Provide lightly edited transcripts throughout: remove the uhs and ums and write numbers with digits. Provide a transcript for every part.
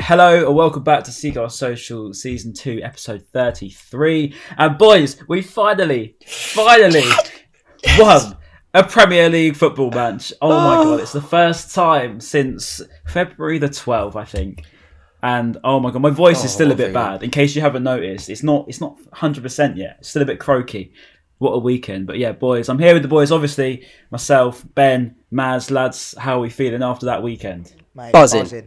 Hello and welcome back to Seagulls Social Season 2 Episode 33. And boys, we finally won a Premier League football match. Oh my god, it's the first time since February the 12th, I think. And oh my god, my voice is still a bit bad. In case you haven't noticed, it's not 100% yet. It's still a bit croaky. What a weekend. But yeah, boys, I'm here with the boys, obviously. Myself, Ben, Maz, lads, how are we feeling after that weekend? Mate, buzzing is the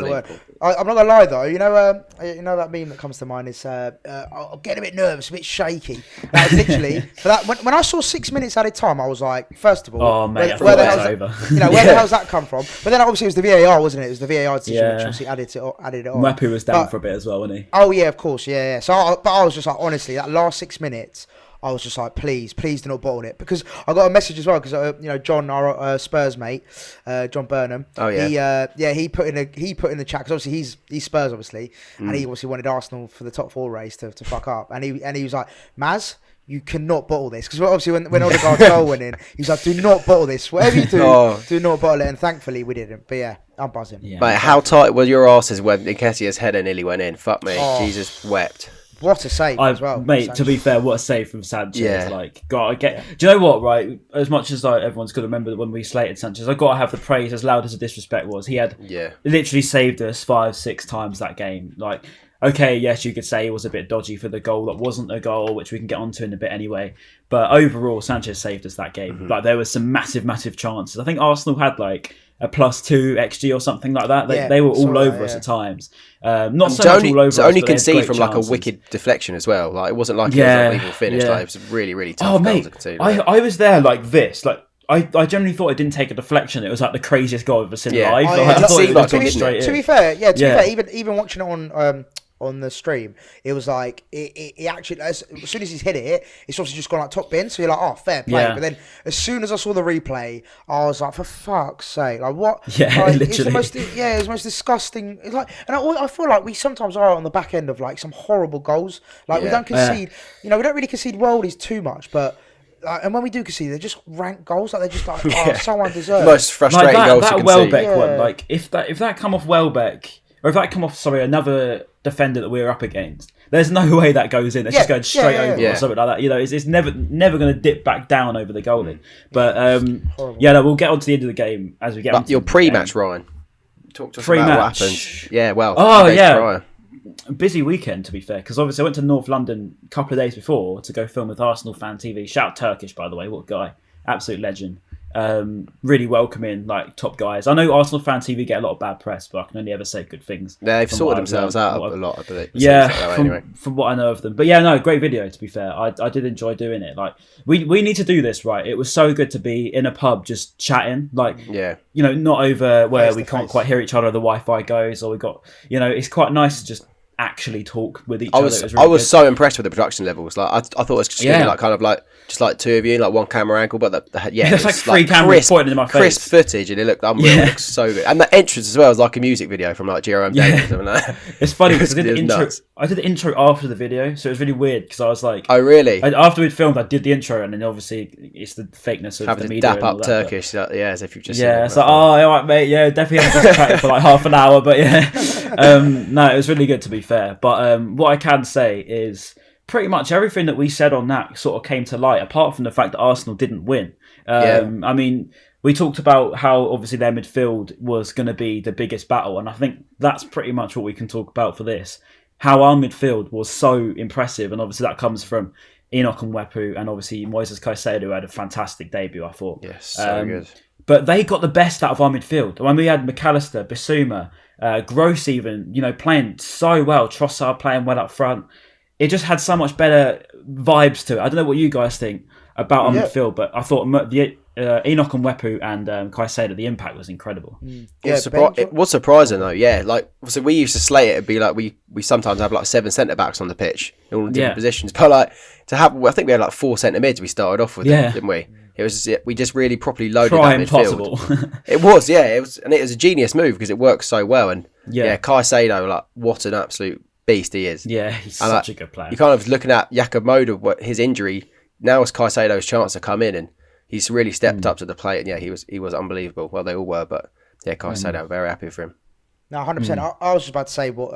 word. I'm not gonna lie though. You know that meme that comes to mind is I'm getting a bit nervous, a bit shaky. That was literally for that. When I saw 6 minutes added time, I was like, first of all, oh mate, where the hell's that, where the hell's that come from? But then obviously it was the VAR, wasn't it? It was the VAR decision which obviously added it on. Mwepu was down for a bit as well, wasn't he? Oh yeah, of course, yeah. So, I was just like, honestly, that last 6 minutes. I was just like, please do not bottle it, because I got a message as well because John, our Spurs mate, John Burnham. Oh yeah. He put in the chat because obviously he's Spurs obviously, and he obviously wanted Arsenal for the top 4 race to fuck up, and he was like, Maz, you cannot bottle this, because obviously when Odegaard's goal went in, he was like, do not bottle this, whatever you do, do not bottle it, and thankfully we didn't. But yeah, I'm buzzing. Yeah. Mate, how tight were your asses when Nketiah's header nearly went in? Fuck me, Jesus wept. What a save as well, mate. Sanchez. To be fair, what a save from Sanchez! Yeah. Like, gotta get. Yeah. Do you know what? Right, as much as everyone's got to remember that when we slated Sanchez, I got to have the praise. As loud as the disrespect was, he had literally saved us 5-6 times that game. Like, okay, yes, you could say he was a bit dodgy for the goal that wasn't a goal, which we can get onto in a bit anyway. But overall, Sanchez saved us that game. Mm-hmm. Like, there was some massive chances. I think Arsenal had like a +2 XG or something like that. They were all over us at times. Not so much all over us. Only concede from like a wicked deflection as well. Like, it wasn't like it was an illegal finish. Like, it was really tough. Oh mate, I was there like this. Like, I generally thought it didn't take a deflection. It was like the craziest goal I've ever seen live. I thought it would have straight in. To be fair, even watching it on the stream, it was like it actually, as soon as he's hit it, it's obviously just gone like top bin, so you're like, oh, fair play. But then as soon as I saw the replay, I was like, for fuck's sake, like what? Literally. It's it was the most disgusting. It's like, and I feel like we sometimes are on the back end of like some horrible goals. Like, we don't concede, we don't really concede worldies too much, but. And when we do concede, they're just rank goals. Like, they're just like, so undeserved. Most frustrating goals to concede. That Welbeck one, like if that come off Welbeck, or if that come off, another defender that we're up against, there's no way that goes in. It's just going straight over or something like that. It's never going to dip back down over the goalie. But we'll get on to the end of the game as we get on to your pre-match, Ryan. Talk to us about what happened. Yeah, well. Oh, yeah. Prior. A busy weekend, to be fair, because obviously I went to North London a couple of days before to go film with Arsenal Fan TV. Shout out Turkish, by the way. What a guy. Absolute legend. Really welcoming, like, top guys. I know Arsenal Fan TV get a lot of bad press, but I can only ever say good things. They've sorted themselves out a lot, I believe. From what I know of them. But yeah, no, great video, to be fair. I did enjoy doing it. Like, we need to do this, right? It was so good to be in a pub just chatting. Like, not over where we can't quite hear each other, the Wi-Fi goes, or we got, it's quite nice to just actually talk with each other. I was so impressed with the production levels. Like, I thought it was just like kind of like just like two of you, like one camera angle, but it's like 3 cameras pointing in my face. Crisp footage, and it looked unreal. It looks so good, and the entrance as well was like a music video from like Jerome Davis. It's funny because I did the intro after the video, so it was really weird because I was like, oh really? After we'd filmed, I did the intro, and then obviously it's the fakeness of having the media. Dap up Turkish, as if you've just it's like, oh, all right, mate, definitely haven't just chatted for like half an hour, but no, it was really good, to be fair. But what I can say is pretty much everything that we said on that sort of came to light, apart from the fact that Arsenal didn't win. I mean, we talked about how obviously their midfield was going to be the biggest battle, and I think that's pretty much what we can talk about for this. How our midfield was so impressive, and obviously that comes from Enoch and Mwepu, and obviously Moises Caicedo, who had a fantastic debut, I thought. Yes, so good. But they got the best out of our midfield. When we had McAllister, Bissouma, Gross even, playing so well, Trossard playing well up front. It just had so much better vibes to it. I don't know what you guys think about our midfield, but I thought Enoch and Mwepu and Caicedo, the impact was incredible. It was surprising though, Like, so we used to slate it. It'd be like we sometimes have like 7 centre backs on the pitch in all different positions, but like to have, I think we had like 4 centre mids. We started off with, didn't we? It was we just really properly loaded that midfield. It was, and it was a genius move because it works so well. And Caicedo, like, what an absolute beast he is. Yeah, he's such a good player. You're kind of looking at Jakub Moder, his injury. Now it's Caicedo's chance to come in, and he's really stepped up to the plate. And he was unbelievable. Well, they all were, but Caicedo, I'm very happy for him. No, 100%. I was just about to say what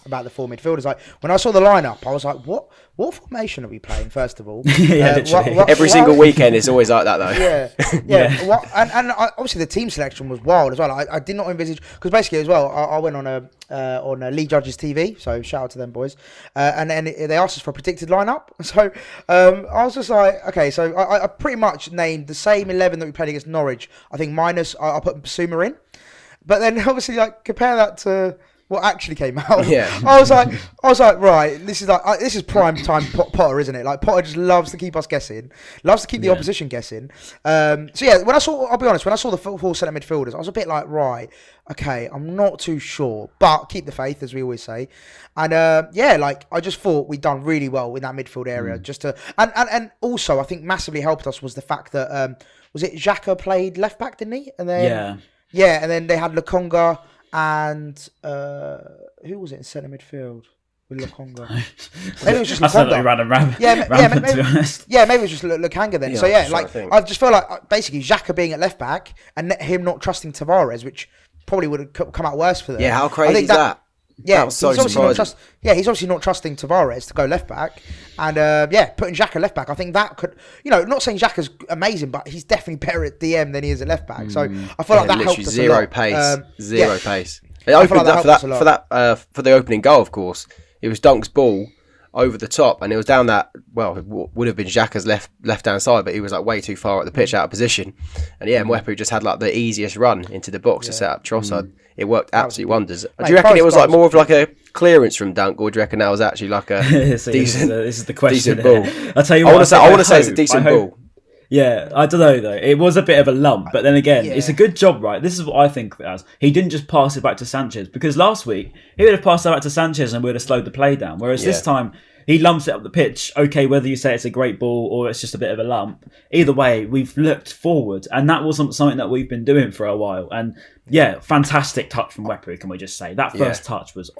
about the four midfielders. Like when I saw the lineup, I was like, "What formation are we playing?" First of all, every single weekend it's always like that, though. Yeah. And obviously the team selection was wild as well. I did not envisage because basically as well, I went on a Lee Judges TV, so shout out to them boys. And then they asked us for a predicted lineup, so I was just like, okay, so I pretty much named the same 11 that we played against Norwich. I think minus I put Basuma in. But then obviously like compare that to what actually came out. Yeah. I was like, right, this is prime time Potter, isn't it? Like Potter just loves to keep us guessing, loves to keep the opposition guessing. So yeah, I'll be honest, when I saw the four centre midfielders, I was a bit like, right, okay, I'm not too sure, but keep the faith, as we always say. And like I just thought we'd done really well in that midfield area. Just to and also I think massively helped us was the fact that was it Xhaka played left back, didn't he? And then and then they had Lokonga and who was it in centre midfield with Lokonga? Maybe it was just Lokonga. Maybe it was just Lokonga then. I just feel like basically Xhaka being at left back and him not trusting Tavares, which probably would have come out worse for them. Yeah, how crazy is that? Yeah, that was so surprising. He's obviously not trusting Tavares to go left back, and putting Xhaka left back. I think that could, not saying Xhaka's amazing, but he's definitely better at DM than he is at left back. So I feel like that helped us a lot. Zero pace. It opened up for the opening goal. Of course, it was Dunk's ball over the top, and it was down that, well, it would have been Xhaka's left hand side, but he was like way too far at the pitch, out of position. And Mwepu just had like the easiest run into the box to set up Trossard. It worked absolute wonders. Do you reckon it was like more of like a clearance from Dunk, or do you reckon that was actually like a decent? This is the question. Ball. I'll tell you what. I want to say it's a decent ball. Yeah, I don't know though. It was a bit of a lump, but then again, it's a good job, right? This is what I think of it as. He didn't just pass it back to Sanchez, because last week he would have passed it back to Sanchez and would have slowed the play down. Whereas this time he lumps it up the pitch. Okay, whether you say it's a great ball or it's just a bit of a lump, either way, we've looked forward, and that wasn't something that we've been doing for a while. And fantastic touch from Mwepu, can we just say that first touch was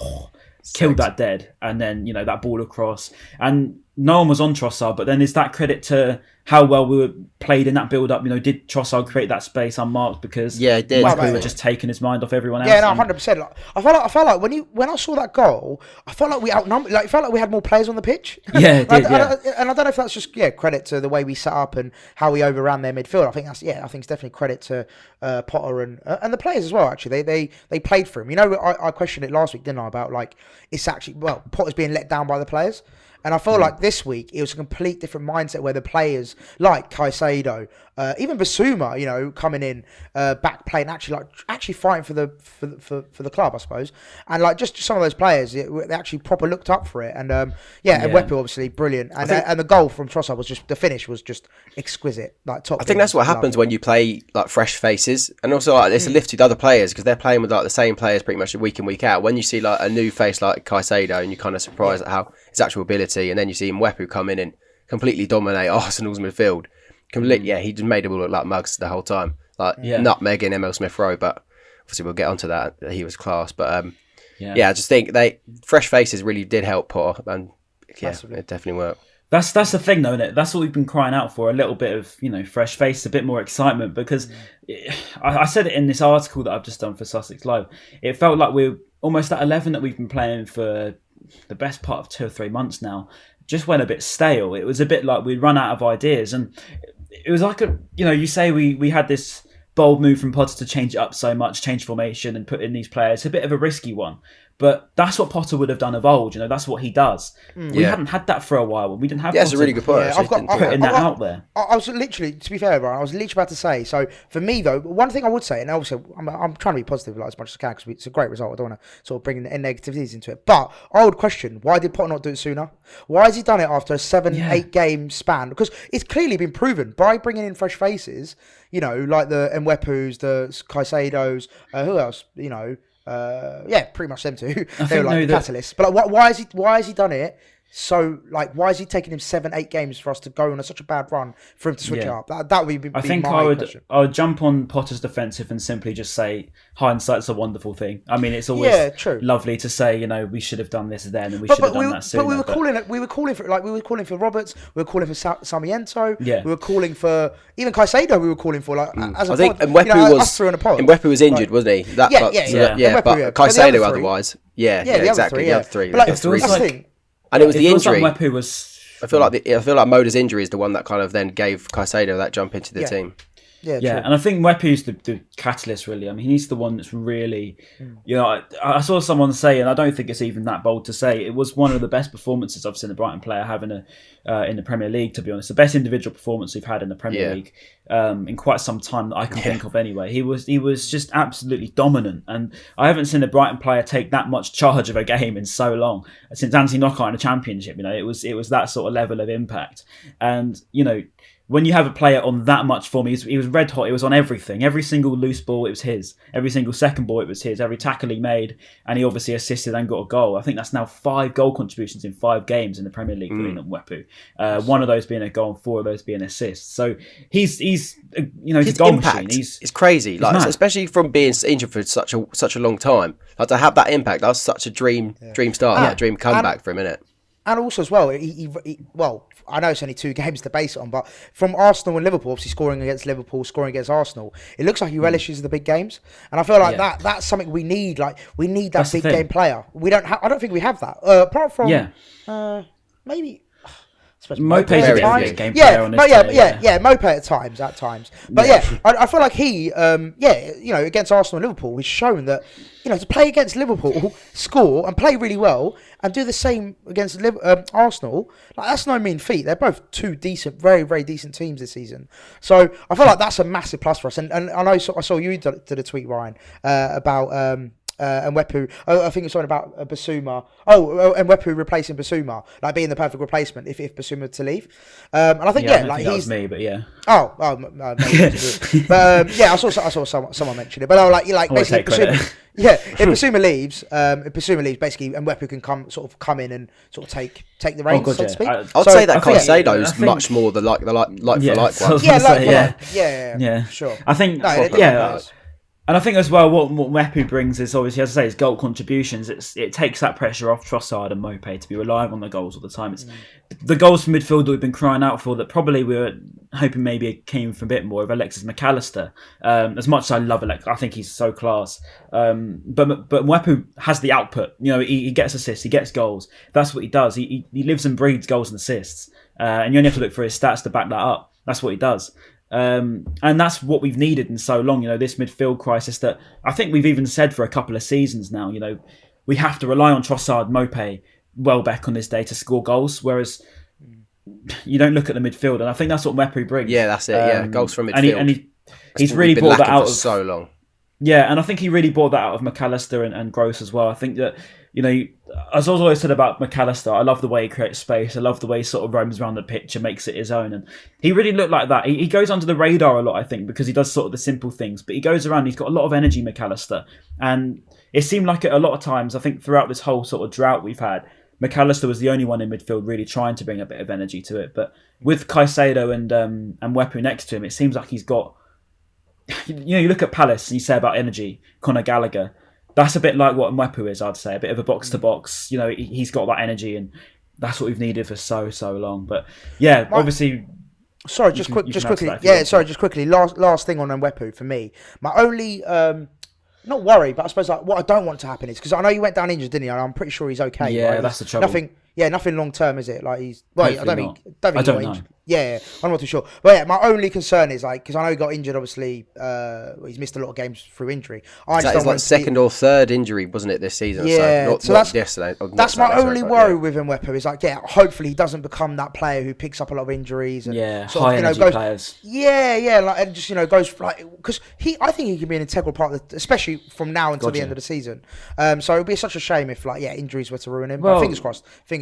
killed that dead, and then that ball across, and no one was on Trossard. But then is that credit to how well we were played in that build-up? Did Trossard create that space unmarked because it did. Mwepu had just taken his mind off everyone else? Yeah, no, 100%. I felt like when I saw that goal, I felt like we outnumbered. Like, I felt like we had more players on the pitch. Yeah, it did. And I don't know if that's just credit to the way we set up and how we overran their midfield. I think I think it's definitely credit to Potter and the players as well. Actually, they played for him. I questioned it last week, didn't I? About like it's actually Potter's being let down by the players. And I feel like this week it was a complete different mindset where the players like Caicedo, even Basuma, coming in, back playing, actually fighting for the club, I suppose. And like just some of those players, they actually proper looked up for it. And and Mwepu obviously brilliant. And the goal from Trossard was just, the finish was just exquisite. Like top. I think that's what happens when you play like fresh faces, and also like it's lifted other players because they're playing with like the same players pretty much week in, week out. When you see like a new face like Caicedo, and you're kind of surprised at how his actual ability, and then you see Mwepu come in and completely dominate Arsenal's midfield. He just made them all look like mugs the whole time, like nutmegging Emil Smith Rowe. But obviously we'll get onto that. He was class, but I just think fresh faces really did help Potter, and it definitely worked. That's the thing, though, isn't it? That's what we've been crying out for, a little bit of fresh face, a bit more excitement. Because I said it in this article that I've just done for Sussex Live. It felt like we're almost at 11 that we've been playing for the best part of 2 or 3 months now. Just went a bit stale. It was a bit like we'd run out of ideas, and it was like you say we had this bold move from Potter to change it up so much, change formation and put in these players. A bit of a risky one, but that's what Potter would have done of old. That's what he does. We hadn't had that for a while. We didn't have. That's a really good point. I've got putting that out there. I was literally, to be fair, Brian, I was literally about to say. So for me though, one thing I would say, and obviously I'm trying to be positive like as much as I can because it's a great result. I don't want to sort of bring in negativities into it, but I would question, why did Potter not do it sooner? Why has he done it after a 7-8 game span? Because it's clearly been proven by bringing in fresh faces. Like the Mwepus, the Caicedos, who else? Pretty much them two. They were like catalysts. But like, why has he done it so like, why is he taking him 7-8 games for us to go on such a bad run for him to switch it up? That would be I think my question. I would jump on Potter's defensive and simply just say hindsight's a wonderful thing. I mean, it's always lovely to say, we should have done this then and we should have done that sooner. But we were calling for Roberts, we were calling for Sarmiento, we were calling for even Caicedo. We were calling for as I think Mwepu was injured, wasn't he? But Caicedo otherwise. Yeah, exactly. The other three. But that's the thing. And it was the injury. Like Mwepu was. I feel like Moda's injury is the one that kind of then gave Caicedo that jump into the team. Yeah, and I think Mwepu's the catalyst, really. I mean, he's the one that's really, I saw someone say, and I don't think it's even that bold to say, it was one of the best performances I've seen a Brighton player have in the Premier League, to be honest. The best individual performance we've had in the Premier League in quite some time that I can think of anyway. He was just absolutely dominant, and I haven't seen a Brighton player take that much charge of a game in so long, since Anthony Knockout in the Championship. It was that sort of level of impact. And, when you have a player on that much form, he was red hot. It was on everything. Every single loose ball, it was his. Every single second ball, it was his. Every tackle he made, and he obviously assisted and got a goal. I think that's now 5 goal contributions in 5 games in the Premier League for Mwepu. One of those being a goal and 4 of those being assists. So he's a goal impact machine. It's crazy, especially from being injured for such a long time. Like, to have that impact, that was such a dream start, a dream comeback for a minute. And also as well, I know it's only 2 games to base it on, but from Arsenal and Liverpool, obviously scoring against Liverpool, scoring against Arsenal, it looks like he relishes the big games. And I feel like that's something we need. Like, we need that big game player. I don't think we have that. Apart from maybe Mope is a big game player on this Mope at times. But I feel like he, against Arsenal and Liverpool, he's shown that, to play against Liverpool, score and play really well, and do the same against Arsenal, like, that's no mean feat. They're both 2 decent, very, very decent teams this season. So I feel like that's a massive plus for us. And I know I saw you did a tweet, Ryan, about and Mwepu. I think it's something about Basuma. And Mwepu replacing Basuma, like being the perfect replacement if Basuma were to leave. And I think that was me, but yeah. I saw someone mention it, but basically Basuma. If Basuma leaves, basically, and Mwepu can come in and sort of take the reins, so to speak. I'd say that Caicedo's much more the like for like one. Yeah, sure. I think and I think as well, what Mwepu brings is, obviously, as I say, his goal contributions. It takes that pressure off Trossard and Mope to be relying on the goals all the time. It's the goals from midfield that we've been crying out for, that probably we were hoping maybe it came from a bit more of Alexis McAllister. As much as I love Alexis, I think he's so class. But Mwepu has the output. He gets assists, he gets goals. That's what he does. He lives and breathes goals and assists. And you only have to look for his stats to back that up. That's what he does. And that's what we've needed in so long, this midfield crisis that I think we've even said for a couple of seasons now. We have to rely on Trossard, Mope, Welbeck on this day to score goals, whereas you don't look at the midfield, and I think that's what Mwepu brings. Yeah, that's it. Goals from midfield. And he's really brought that out of so long. Yeah, and I think he really brought that out of McAllister and Gross as well. I think that, as I've always said about McAllister, I love the way he creates space. I love the way he sort of roams around the pitch and makes it his own. And he really looked like that. He goes under the radar a lot, I think, because he does sort of the simple things. But he goes around, he's got a lot of energy, McAllister. And it seemed like it a lot of times, I think, throughout this whole sort of drought we've had, McAllister was the only one in midfield really trying to bring a bit of energy to it. But with Caicedo and Mwepu next to him, it seems like he's got... You look at Palace and you say about energy, Conor Gallagher. That's a bit like what Mwepu is, I'd say. A bit of a box-to-box. He's got that energy, and that's what we've needed for so long. But, obviously... Sorry, just quickly. Last thing on Mwepu for me. My only... not worry, but I suppose what I don't want to happen is... Because I know you went down injured, didn't you? And I'm pretty sure he's okay. Yeah, right? that's the trouble. Nothing long term, is it? Like he's... Well, I don't think know. Yeah, I'm not too sure. But my only concern is because I know he got injured. Obviously, he's missed a lot of games through injury. It's like second or third injury, wasn't it, this season? Yeah, so that's yesterday. That's my only worry with Mwepu. Is hopefully he doesn't become that player who picks up a lot of injuries and high energy players. And just goes because I think he can be an integral part of especially from now until the end of the season. So it would be such a shame if injuries were to ruin him. But fingers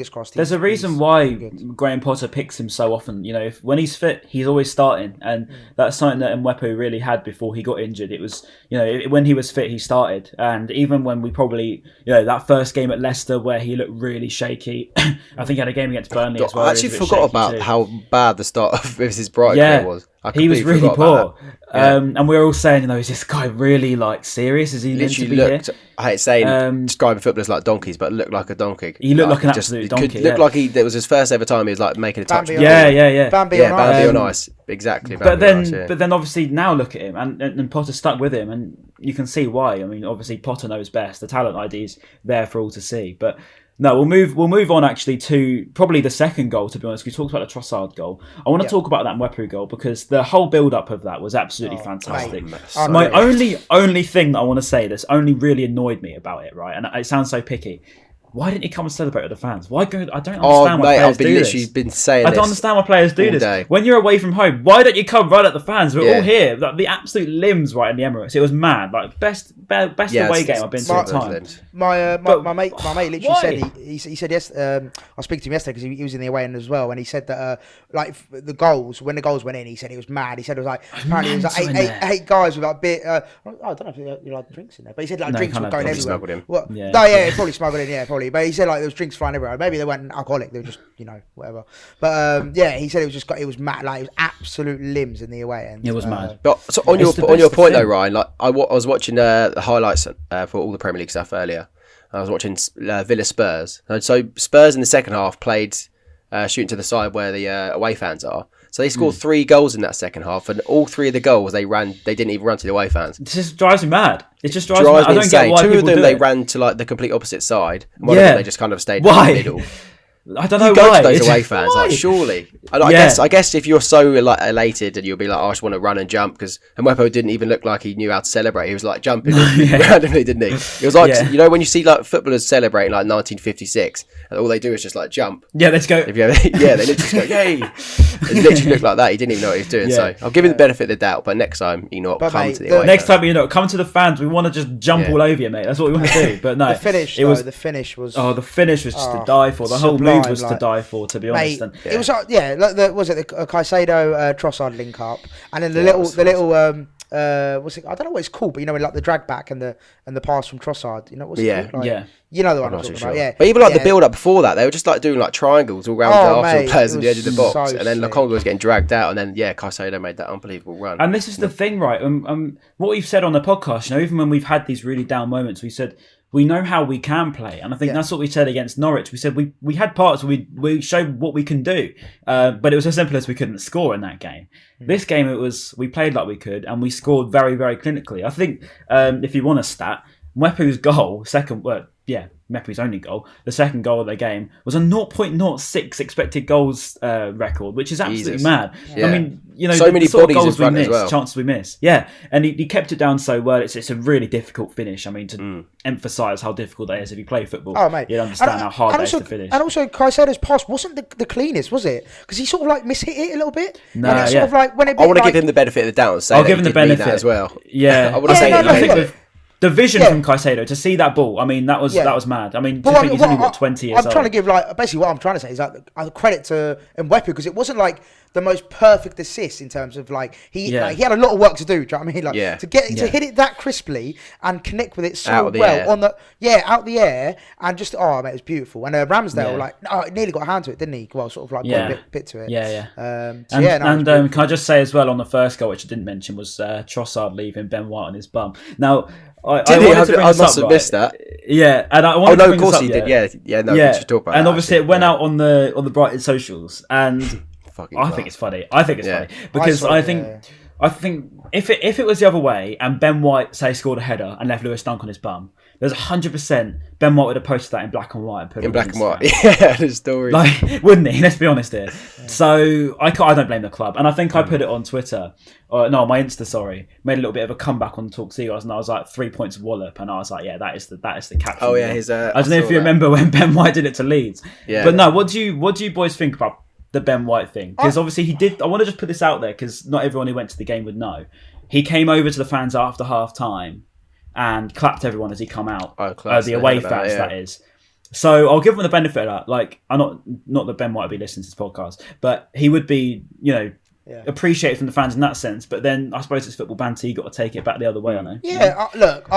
crossed. There's a reason why Graham Potter picks him so often. You know, when he's fit, he's always starting, and that's something that Mwepu really had before he got injured. It was, you know, when he was fit, he started, and even when we probably, you know, that first game at Leicester where he looked really shaky. I think he had a game against Burnley as well. I actually forgot about how bad the start of his Brighton career was. He was really poor. And we were all saying, you know, is this guy really like serious? Is he literally looked? Here? I hate saying describing footballers like donkeys, but looked like a donkey. He looked like an absolute donkey. Looked like it was his first ever time he was like making a touch. Bambi on ice. Exactly. But then obviously now look at him, and Potter stuck with him, and you can see why. I mean, obviously Potter knows best. The talent ID's there for all to see, but. No, we'll move on actually to probably the second goal, to be honest. We talked about the Trossard goal. I want to talk about that Mwepu goal because the whole build-up of that was absolutely fantastic. My only thing that I want to say that's only really annoyed me about it, right, and it sounds so picky, why didn't he come and celebrate with the fans? Why go? I don't understand why players do this. Been saying I don't understand why players do this. Day. When you're away from home, why don't you come right at the fans? We're all here. Like, the absolute limbs right in the Emirates. It was mad. Like best away game I've been to in time. My mate literally said he said yes. I spoke to him yesterday because he was in the away end as well, and he said that like the goals when the goals went in, he said it was mad. He said it was like apparently it was like eight guys with like beer. I don't know if you like drinks in there, but he said like drinks were going everywhere. Probably smuggled in. Yeah, probably. But he said like there was drinks flying everywhere. Maybe they weren't alcoholic. They were just, you know, whatever. But he said it was mad. Like it was absolute limbs in the away end. It was mad. But so on your point though, Ryan, like I was watching the highlights for all the Premier League stuff earlier. I was watching Villa Spurs. And so Spurs in the second half played shooting to the side where the away fans are. So they scored 3 goals in that second half, and all 3 of the goals they didn't even run to the away fans. It just drives me mad. It just drives me mad. I don't insane. get why 2 of them they ran to like the complete opposite side, and one of them they just kind of stayed in the middle. I don't know you why. Go to those away fans, like surely. I guess if you're so like elated and you'll be like, I just want to run and jump, because Mwepu didn't even look like he knew how to celebrate. He was like jumping randomly, didn't he? It was like you know when you see like footballers celebrating like 1956, and all they do is just like jump. Yeah, let's go. They literally just go yay. It literally looked like that. He didn't even know what he was doing. So I'll give him the benefit of the doubt. But next time, come to the away next time, come to the fans. We want to just jump all over you, mate. That's what we want to do. But no, the finish was the finish was just to die for. The whole move was to die for. To be honest, it was was it the Caicedo Trossard link up, and then the little what's it? I don't know what it's called, but you know, like the drag back and the pass from Trossard. You know what's it called? Like, you know the one I'm talking about. Yeah, but even like the build up before that, they were just like doing like triangles all around the Arsenal players at the edge of the box, and then Lokonga was getting dragged out, and then Caicedo made that unbelievable run. And this is the thing, right? What we've said on the podcast, you know, even when we've had these really down moments, we said we know how we can play, and I think that's what we said against Norwich. We said we had parts where we showed what we can do, but it was as simple as we couldn't score in that game. This game, we played like we could, and we scored very, very clinically. I think if you want a stat, Mwepu's goal, Mwepu's only goal, the second goal of the game, was a 0.06 expected goals record, which is absolutely mad. Yeah. I mean, you know, so many bodies goals in front we miss, as well. Chances we miss. Yeah, and he kept it down so well. It's a really difficult finish. I mean, to emphasise how difficult that is if you play football, you'd understand how hard that is to finish. And also, Caicedo's pass wasn't the cleanest, was it? Because he sort of like mishit it a little bit. No, and it's sort of like when it I want to give him the benefit of the doubt and say I'll give him the benefit as well. Yeah, I want to say I think the vision from Caicedo to see that ball, I mean, that was mad. I mean, he's only 20 years old. I'm trying to give basically what I'm trying to say is like credit to Mwepu, because it wasn't like the most perfect assist in terms of like he had a lot of work to do. Do you know what I mean? Like to hit it that crisply and connect with it so well on out the air, and just mate, it was beautiful. And Ramsdale nearly got a hand to it, didn't he? Well, sort of like got a bit to it. Can I just say as well on the first goal, which I didn't mention, was Trossard leaving Ben White on his bum. Now, I must have missed that. Yeah, and I wanted to bring of course this up, he did. We should talk about and that, obviously it went out on the Brighton socials, and I think it's funny. I think it's funny because I think if it was the other way and Ben White say scored a header and left Lewis Dunk on his bum, there's 100% Ben White would have posted that in black and white and put it in black and white. Yeah, the story. Like, wouldn't he? Let's be honest here. So I don't blame the club, and I think I put it on Twitter. My Insta. Sorry, made a little bit of a comeback on Talk Seagulls, and I was like 3 points wallop, and I was like, that is the caption. Oh yeah, I don't know if you remember when Ben White did it to Leeds. Yeah. But no, what do you boys think about the Ben White thing? Because obviously he did. I want to just put this out there because not everyone who went to the game would know. He came over to the fans after half time and clapped everyone as he come out. The away fans, that is. So I'll give him the benefit of that. Like, I'm not that Ben might be listening to this podcast, but he would be, appreciated from the fans in that sense. But then I suppose it's football banter. You got to take it back the other way, I know. Yeah, look,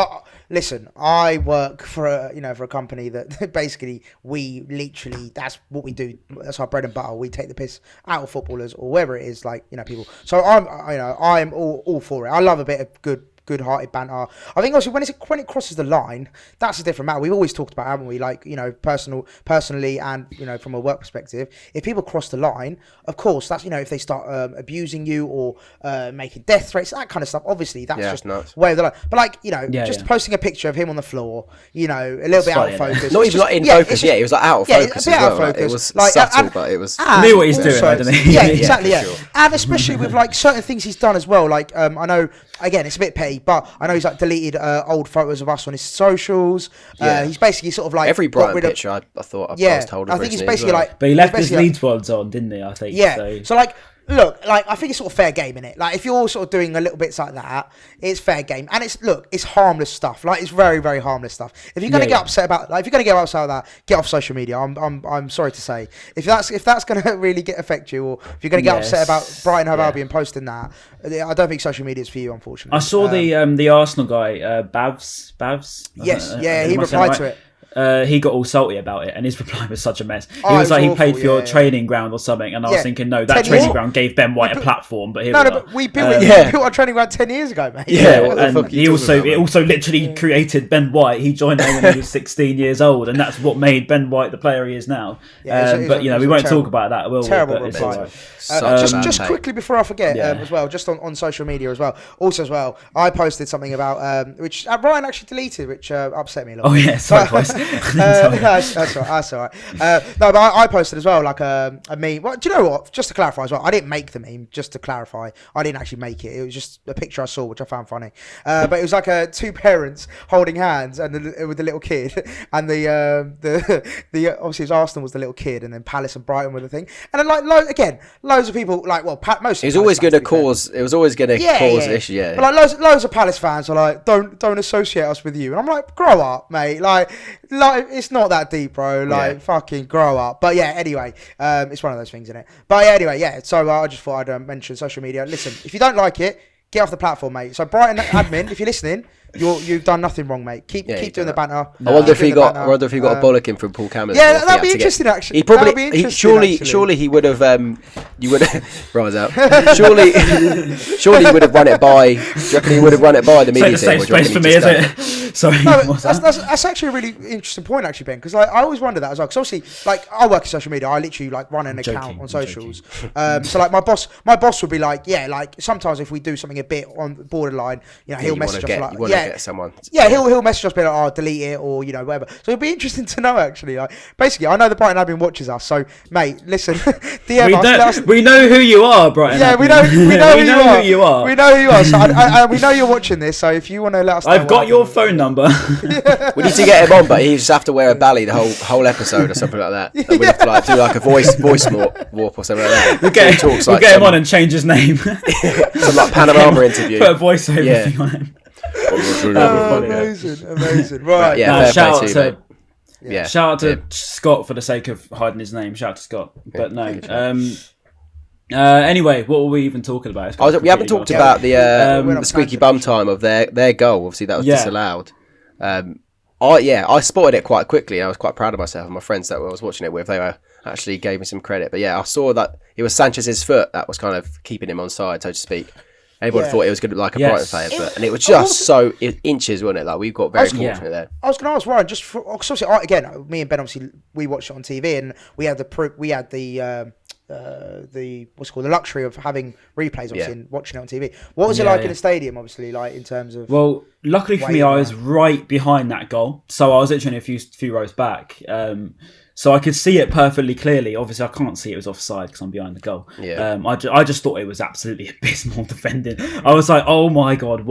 listen. I work for a company that basically that's what we do. That's our bread and butter. We take the piss out of footballers or wherever it is, people. So I'm all for it. I love a bit of good-hearted banter. I think also when it crosses the line, that's a different matter. We've always talked about, haven't we? Personally, and from a work perspective, if people cross the line, of course, that's if they start abusing you or making death threats, that kind of stuff. Obviously, that's just nuts. Way of the line. But posting a picture of him on the floor, a little bit out of focus. Not even in focus. It was out of focus. Out of focus. It was subtle, but it was. He knew what he's doing, didn't he? Yeah, exactly. Yeah, sure. And especially with certain things he's done as well. I know. Again, it's a bit petty, but I know he's deleted old photos of us on his socials. He's basically sort of every Brighton picture. I thought I was told. I think he's basically but he left his Leeds ones on, didn't he? I think. Yeah. So look, I think it's sort of fair game, innit? If you're sort of doing a little bits like that, it's fair game, and it's harmless stuff. It's very, very harmless stuff. If you're gonna get upset about, if you're gonna get upset about that, get off social media. I'm sorry to say, if that's gonna really affect you, or if you're gonna get upset about Brighton Hove Albion posting that, I don't think social media is for you, unfortunately. I saw the Arsenal guy, Bavs. Yes, he replied to it. He got all salty about it, and his reply was such a mess. He was like, he played for your training ground or something, and I was thinking, no, that training ground gave Ben White a platform, but we built our training ground 10 years ago, mate. And he also literally created Ben White. He joined there when he was 16 years old, and that's what made Ben White the player he is now. But we won't talk about that, will we? Terrible reply. Just quickly before I forget, as well, just on social media as well. Also, as well, I posted something about which Ryan actually deleted, which upset me a lot. Oh yeah, sorry, boys. That's all right. No, but I posted as well a meme. Well, do you know what? Just to clarify as well, I didn't make the meme. Just to clarify, I didn't actually make it. It was just a picture I saw, which I found funny. But it was two parents holding hands and with the little kid, and the obviously it was Arsenal was the little kid, and then Palace and Brighton were the thing, and then loads of people most. It was always going to cause. It was always going to cause issue. Yeah. But loads of Palace fans are like, don't associate us with you, and I'm like, grow up, mate. It's not that deep, bro. Fucking grow up. But yeah, anyway, it's one of those things, isn't it? But yeah, anyway, yeah. So I just thought I'd mention social media. Listen, if you don't like it, get off the platform, mate. So Brighton admin, if you're listening, you've done nothing wrong, mate. Keep doing the banter. I wonder if he got a bollocking from Paul Cameron. Yeah, that'd be interesting, actually. He probably surely he would have you would rise out. Surely he would have run it by. Do you reckon he would have run it by the media team? Safe space for me, is it? Sorry. No, that's actually a really interesting point, actually, Ben. Because I always wonder that as well. Because obviously, I work in social media. I literally run an account on socials. So my boss would be sometimes if we do something a bit on borderline, he'll message us get someone. He'll message us, be like, "Oh, delete it," or whatever. So it'd be interesting to know, actually. Basically, I know the Brighton Albion watches us, so mate, listen, DM us. We know who you are, Brighton. Yeah, we know who you are. We know who you are. So we know you're watching this. So if you want to let us know, I've got your phone number. We need to get him on, but he just have to wear a bally the whole episode or something like that. And we have to do a voice warp or something like that. We'll get him on and change his name. Some Panorama interview. Put a voiceover thing on him. Amazing. Right. Shout out to Scott for the sake of hiding his name. Shout out to Scott. But no. Anyway, what were we even talking about? We haven't talked about the squeaky bum time of their goal. Obviously, that was disallowed. I spotted it quite quickly. I was quite proud of myself and my friends that I was watching it with. They were actually gave me some credit. But yeah, I saw that it was Sanchez's foot that was kind of keeping him onside, so to speak. Everybody thought it was going to be like a Brighton player, and it was just inches, wasn't it? We got very fortunate there. I was going to ask Ryan, just for, obviously, again, me and Ben, obviously, we watched it on TV, and we had the what's it called, the luxury of having replays, obviously, and watching it on TV. What was it like in the stadium, obviously, in terms of? Well, luckily for me, I was right behind that goal, so I was literally a few rows back. So I could see it perfectly clearly. Obviously, I can't see it was offside because I'm behind the goal. Yeah. I just thought it was absolutely abysmal defending. I was like, oh my god,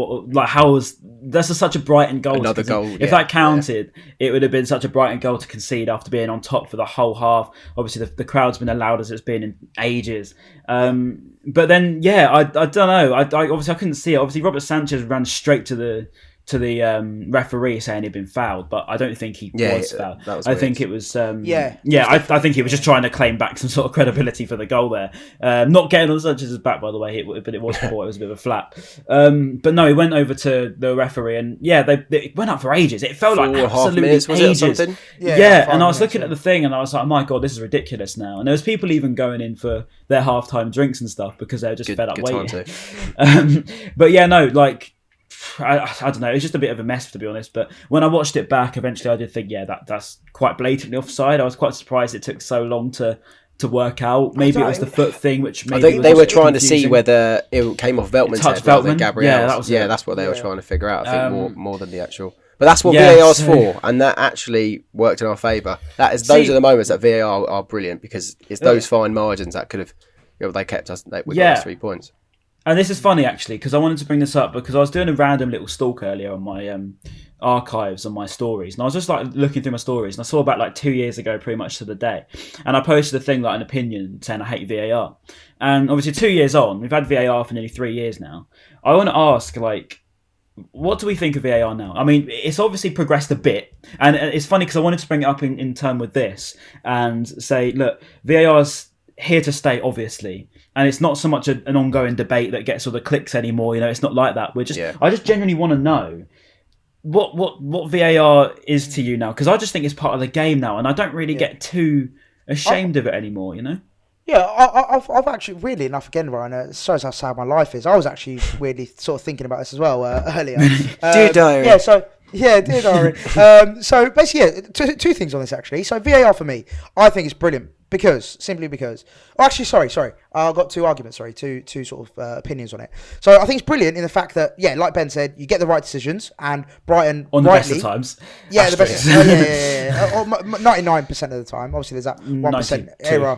that's such a Brighton goal. Another goal. If that counted, it would have been such a Brighton goal to concede after being on top for the whole half. Obviously, the crowd's been as loud as it's been in ages. But then, I don't know. I couldn't see it. Obviously, Robert Sanchez ran straight to to the referee saying he'd been fouled, but I don't think he was fouled. I think it was I think he was just trying to claim back some sort of credibility for the goal there. Not getting on Sanchez's back, by the way, but it was poor. It was a bit of a flap. But no, he went over to the referee, and they went up for ages. It felt like absolutely minutes, was ages. It or something? Yeah, and I was looking at the thing, and I was like, oh my God, this is ridiculous now. And there was people even going in for their halftime drinks and stuff because they were just fed up waiting. But yeah, no, like, I don't know. It's just a bit of a mess, to be honest. But when I watched it back, eventually I did think, that's quite blatantly offside. I was quite surprised it took so long to work out. Maybe it was the foot thing, which maybe I think they were trying to see whether it came off Veltman's head rather than Gabriel's. Yeah, that's what they were trying to figure out. I think more than the actual. But that's what VAR's for, and that actually worked in our favour. Those are the moments that VAR are brilliant, because it's those fine margins that could have, they kept us. We got us 3 points. And this is funny, actually, because I wanted to bring this up because I was doing a random little stalk earlier on my archives on my stories, and I was just like looking through my stories, and I saw about like 2 years ago, pretty much to the day, and I posted a thing like an opinion saying I hate VAR. And obviously 2 years on, we've had VAR for nearly 3 years now. I want to ask, like, what do we think of VAR now? I mean, it's obviously progressed a bit, and it's funny because I wanted to bring it up in turn with this and say, look, VAR's here to stay, obviously, and it's not so much an ongoing debate that gets all the clicks anymore. It's not like that. I just genuinely want to know what VAR is to you now, because I just think it's part of the game now, and I don't really get too ashamed of it anymore. Yeah, I've actually, weirdly enough, again, Ryan, it shows how sad my life is. I was actually weirdly sort of thinking about this as well earlier. Dear Diary. Dear Diary. So basically, two things on this actually. So VAR for me, I think it's brilliant simply because. Oh, actually, sorry. I've got two arguments. Two sort of opinions on it. So I think it's brilliant in the fact that, like Ben said, you get the right decisions, and Brighton on the best of times. Yeah, the best. 99% of the time. Obviously, there's that 1% error.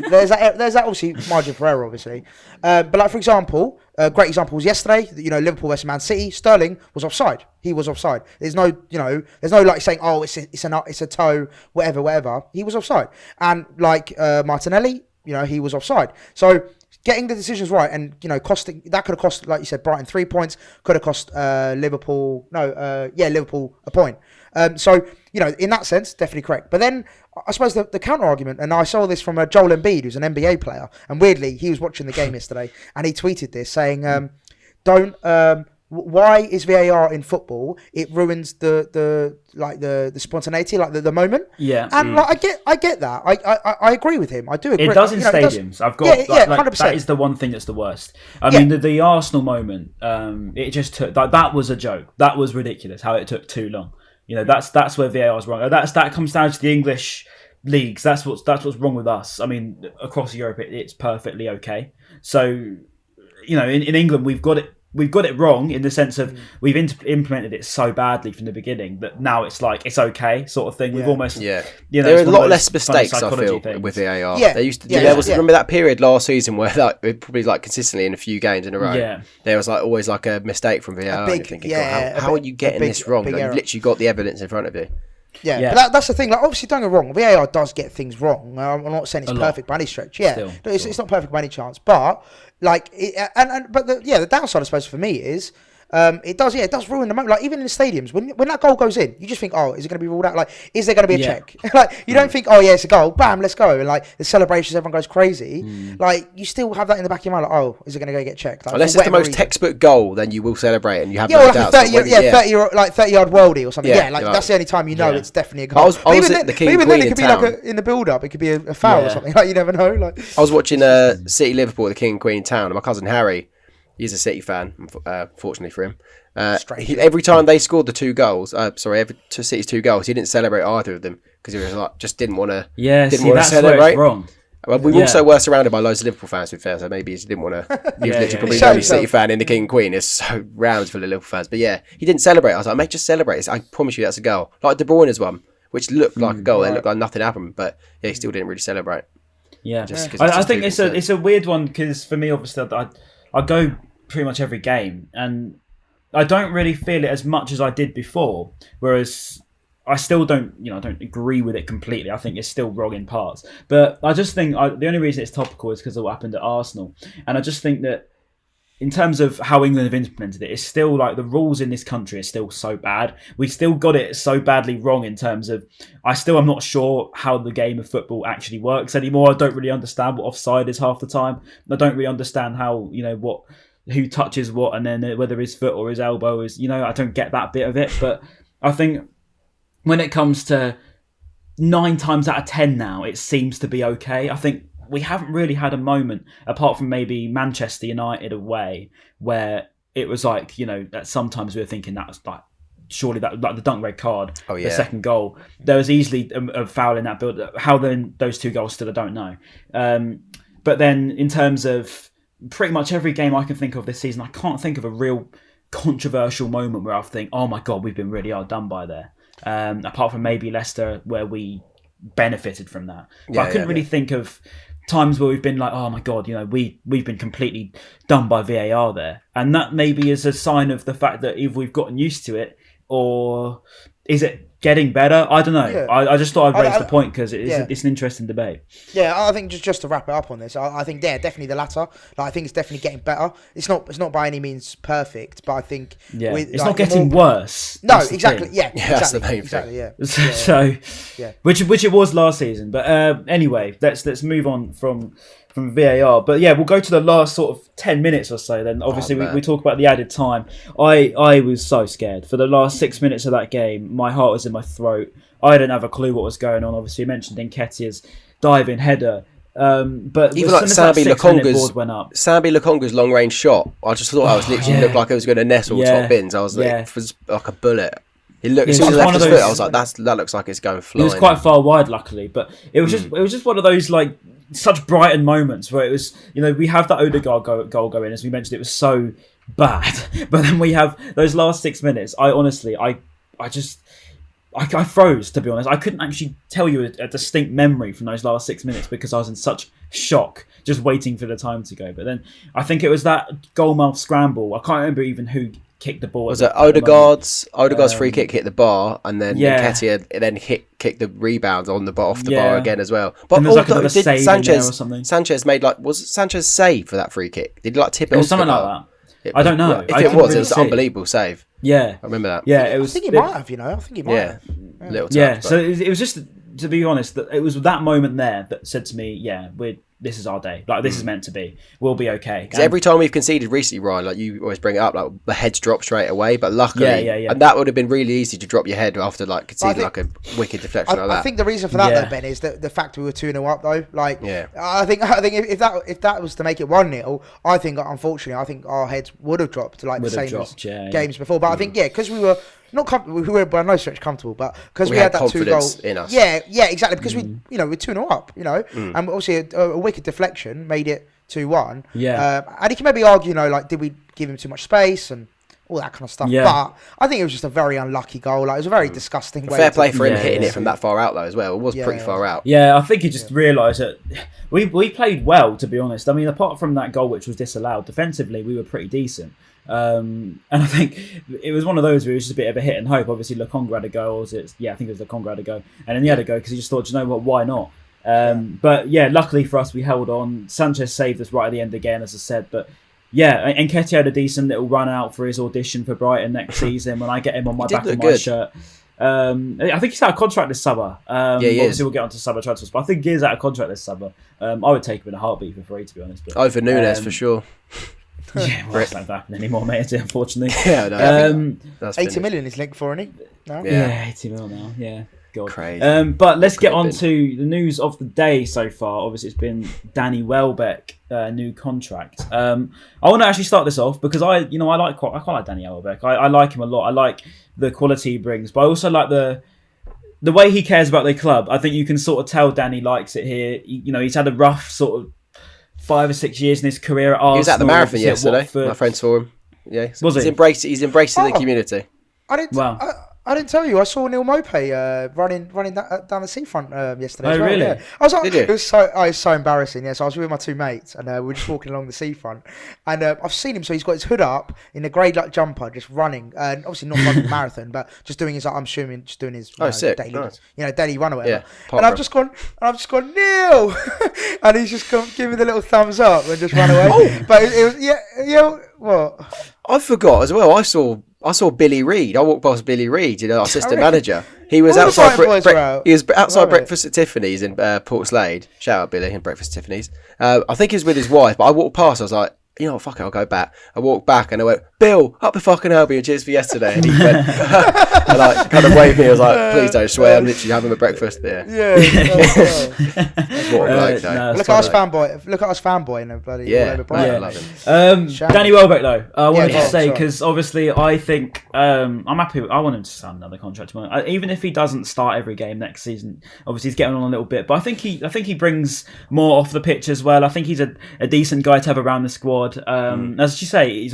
There's that obviously margin for error, obviously. But like, for example, a great example was yesterday. Liverpool versus Man City. Sterling was offside. He was offside. There's no like saying, oh, it's a toe, whatever. He was offside. And like Martinelli, he was offside. So getting the decisions right, and costing, that could have cost, like you said, Brighton 3 points. Could have cost Liverpool a point. So in that sense, definitely correct. But then I suppose the counter argument, and I saw this from Joel Embiid, who's an NBA player, and weirdly he was watching the game yesterday, and he tweeted this saying, why is VAR in football? It ruins the spontaneity, like the moment. Yeah. And like I get that. I agree with him. I do agree. It does in stadiums. I've got 100%. That is the one thing that's the worst. I mean, the Arsenal moment. It just took that was a joke. That was ridiculous. How it took too long. That's where VAR is wrong. That comes down to the English leagues. That's what's wrong with us. I mean, across Europe, it's perfectly okay. So, in England, we've got it wrong in the sense of we've implemented it so badly from the beginning that now it's like it's okay sort of thing. We've almost there are a lot less mistakes, I feel, with VAR. They used to remember that period last season where probably consistently in a few games in a row there was always a mistake from VAR, and you're thinking, how are you getting this wrong? You've literally got the evidence in front of you. But that's the thing. Like, obviously, don't get wrong. VAR does get things wrong. I'm not saying it's perfect by any stretch. It's not perfect by any chance. But but the downside, I suppose, for me is it does ruin the moment. Like, even in the stadiums, when that goal goes in, you just think, oh, is it going to be ruled out? Like, is there going to be a check? Like, you don't think, oh yeah, it's a goal, bam, let's go, and like the celebrations, everyone goes crazy. Like, you still have that in the back of your mind, like, oh, is it going to go get checked? Like, unless it's the most textbook goal, then you will celebrate, and you have no doubts. 30-yard worldie or something. That's the only time it's definitely a goal. Even then, it could be like in the build-up, it could be a foul or something. Like, you never know. Like, I was watching City Liverpool, the King and Queen Town, and my cousin Harry, he's a City fan, fortunately for him. Every time they scored the two goals, City's two goals, he didn't celebrate either of them because he was just didn't want to. That's celebrate. Where it's wrong. Well, we also were surrounded by loads of Liverpool fans, to be fair, so maybe he didn't want to. He was literally probably the only City fan in the King and Queen. It's so rounds full of Liverpool fans, but he didn't celebrate. I was like, mate, just celebrate. I promise you, that's a goal. Like De Bruyne's one, which looked like a goal. It looked like nothing happened, but he still didn't really celebrate. I think it's a weird one because for me, obviously, I go pretty much every game, and I don't really feel it as much as I did before. Whereas I still don't agree with it completely. I think it's still wrong in parts. But I just think the only reason it's topical is because of what happened at Arsenal, and I just think that in terms of how England have implemented it, it's still like the rules in this country are still so bad. We still got it so badly wrong in terms of, I'm not sure how the game of football actually works anymore. I don't really understand what offside is half the time. I don't really understand how, who touches what, and then whether his foot or his elbow is, I don't get that bit of it. But I think when it comes to 9 times out of 10 now, it seems to be okay. I think we haven't really had a moment, apart from maybe Manchester United away, where it was like, that sometimes we were thinking that was like, surely that, like the dunk red card, the second goal, there was easily a foul in that build. How then those 2 goals stood, I don't know. But then in terms of pretty much every game I can think of this season, I can't think of a real controversial moment where I think, oh my God, we've been really outdone by there. Apart from maybe Leicester, where we benefited from that. But I couldn't really think of times where we've been like, oh my God, we've been completely done by VAR there. And that maybe is a sign of the fact that either we've gotten used to it, or is it getting better? I don't know. Yeah. I just thought I'd raise the point because it's an interesting debate. Yeah, I think just to wrap it up on this, I think definitely the latter. Like, I think it's definitely getting better. It's not by any means perfect, but I think it's not getting worse. No, exactly. Yeah, that's the main exactly. thing. Yeah. So, which it was last season. But anyway, let's move on from VAR. But yeah, we'll go to the last sort of 10 minutes or so then. Obviously, we talk about the added time. I was so scared. For the last 6 minutes of that game, my heart was in my throat. I didn't have a clue what was going on. Obviously, you mentioned Nketiah's diving header. But even like Sambi Lokonga's long range shot, I just thought I was literally looked like it was going to nestle top bins. I was like, it was like a bullet. It looked, as soon as I left his foot, I was like, that looks like it's going flying. It was quite far wide, luckily, but it was just one of those like such Brighton moments where it was, we have that Odegaard goal going, as we mentioned, it was so bad, but then we have those last 6 minutes. I honestly froze, to be honest. I couldn't actually tell you a distinct memory from those last 6 minutes because I was in such shock just waiting for the time to go. But then I think it was that goalmouth scramble. I can't remember even who kicked the ball. Was it Odegaard's free kick hit the bar, and then Nketiah then kicked the rebound on the bar off the bar again as well. But also, did Sanchez made was Sanchez save for that free kick? Did he take it? It was something like that. I don't know. If it was an unbelievable save. Yeah, I remember that. Yeah, it was. I think he might have. I think he might have. Little touch, yeah. So it was just, to be honest, that it was that moment there that said to me, this is our day. Like, this is meant to be. We'll be okay. Because every time we've conceded recently, Ryan, like you always bring it up, like the heads drop straight away. But luckily, and that would have been really easy to drop your head after like conceding like a wicked deflection like that. I think the reason for that though, Ben, is that the fact we were 2-0 up though. Like, I think if that was to make it 1-0, I think unfortunately our heads would have dropped to like the same as games before. But I think because we were not comfortable, we were by no stretch comfortable, but because we had that 2 goal in us. Yeah, exactly. Because we we're 2-0 up, and obviously a wicked deflection made it 2-1. And you can maybe argue, did we give him too much space and all that kind of stuff? But I think it was just a very unlucky goal. Like, it was a very disgusting way. Fair play for him hitting it from that far out though as well. It was pretty far out. Yeah, I think he just realised that we played well, to be honest. I mean, apart from that goal which was disallowed, defensively we were pretty decent. And I think it was one of those where it was just a bit of a hit and hope. Obviously, Lokonga had a go. I think it was Lokonga had a go. And then he had a go because he just thought, you know what, why not? But luckily for us, we held on. Sanchez saved us right at the end again, as I said. But Nketiah had a decent little run out for his audition for Brighton next season when I get him on my back of my shirt. I think he's out of contract this summer. Obviously, we'll get onto summer transfers, but I think he is out of contract this summer. I would take him in a heartbeat for free, to be honest. But, over Nunes for sure. That's not happening anymore, mate, unfortunately. That's 80 million is linked for, isn't he? No? 80 million now. Yeah, God. Crazy. But let's get on to the news of the day so far. Obviously, it's been Danny Welbeck, new contract. I want to actually start this off because I quite like Danny Welbeck. I like him a lot. I like the quality he brings, but I also like the way he cares about the club. I think you can sort of tell Danny likes it here. He's had a rough sort of 5 or 6 years in his career at Arsenal. He was at the marathon yesterday. My friend saw him. Yeah, was he? He's embracing the community. I didn't tell you. I saw Neil Mwepu running down the seafront yesterday. Oh, really? Yeah. I was like, Did you? It was so embarrassing. Yeah, so I was with my 2 mates, and we were just walking along the seafront, and I've seen him. So he's got his hood up in a grey jumper, just running, and obviously not running the marathon, but just doing his. I'm assuming just doing his daily, daily run or whatever. Yeah, and I've just gone, Neil, and he's just giving me the little thumbs up and just run away. But it was What? I forgot as well. I saw Billy Reid. I walked past Billy Reid, our assistant manager. He was outside. Outside breakfast at Tiffany's in Port Slade. Shout out Billy and breakfast at Tiffany's. I think he was with his wife, but I walked past. I was like, you know what, fuck it, I'll go back. I walked back and I went, Bill, up the fucking Albion, cheers for yesterday. And he went, and like kind of waved me. I was like, please don't swear, I'm literally having my breakfast there. Yeah. What a bloke, though. Look at us fanboy in a bloody. Yeah, I love him. Danny Welbeck though, I wanted to say, because obviously I think I'm happy. I want him to sign another contract. Even if he doesn't start every game next season, obviously he's getting on a little bit, but I think he brings more off the pitch as well. I think he's a decent guy to have around the squad. As you say,